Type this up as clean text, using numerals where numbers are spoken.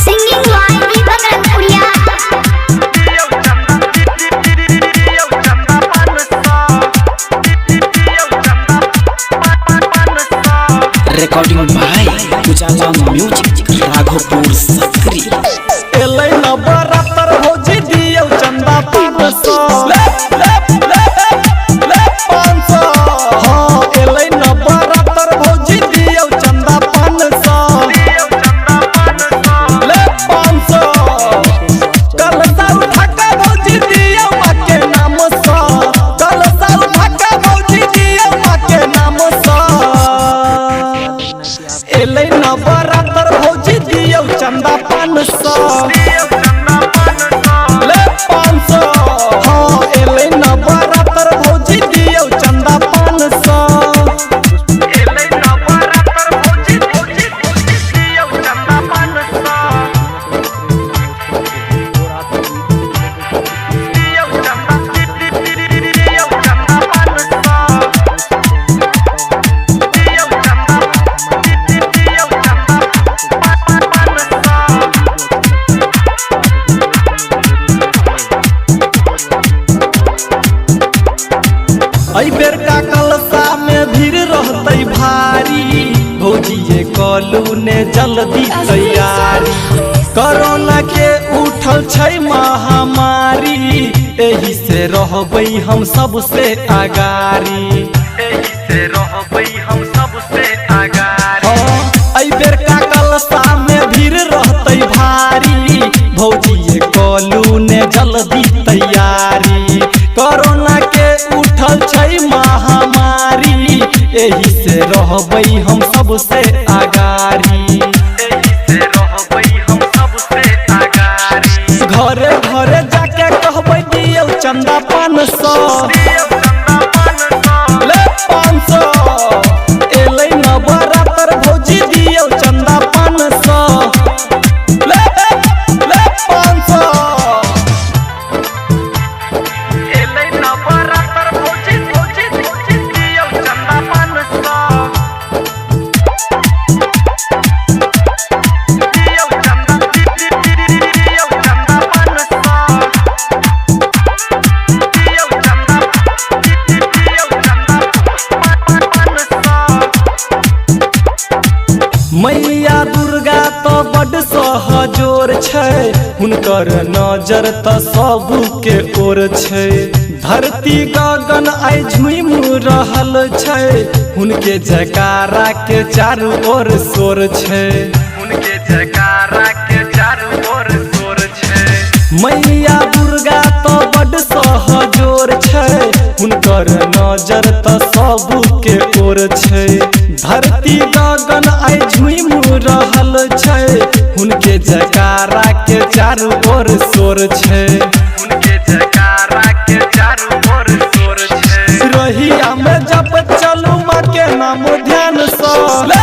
Singing line Deepak Ranpuria. Recording by Ujala Music Raghopur Sakri. एलै नवरात्र भौजी दियौ चंदा 500 ले 500 हाँ एलै नवरात्र भौजी दियौ चंदा 500 ले 500 कलसा उठा के भौजी दियौ माँ के नाम सा कलसा उठा के भौजी दियौ माँ के नाम सा एलै नवरात्र भौजी दियौ चंदा 500 ले 500 हाँ एलै नवरात्र भौजी दियौ चंदा 500 एलै नवरात्र भौजी दियौ चंदा 500 दियौ चंदा 500 आई बेर का कलसा में भीड़ रहते भारी भौजी ये कलू ने जल्दी तैयारी कोरोना के उठल छै महामारी एही से रहबै हम सबसे आगारी एही से रहबै हम सबसे आगारी आई बेर का कलसा में भीड़ रहते भारी भौजी ये कलू ने जल्दी तैयारी कोरोना के उठल छै महामारी एही से रहबै हम सबसे आगारी एही से रहबै हम सबसे आगारी घरे घरे जाके कहबै दियौ चंदा 500 ले 500 एलै नवरात्र भौजी दियौ चंदा 500 ले 500 एलै नवरात्र भौजी दियौ चंदा 500 दियौ चंदा 500 दियौ चंदा 500 मैया दुर्गा तो बड़ सहजोर छै हुनकर नजर तो सब के ओर छै धरती गगन आई झुम रहल छै हुनके जयकारा के चारू ओर शोर छै हुनके जयकारा के चारू ओर शोर छै मैया दुर्गा तो बड़ सहजोर छै हुनकर नजर तो सब के ओर छै धरती गगन आई झुम रहल छै हुनके जयकारा के चारू ओर शोर छै हुनके जयकारा के चारू ओर शोर छै रहिया में जप चलू माँ के नाम ध्यान सँ ले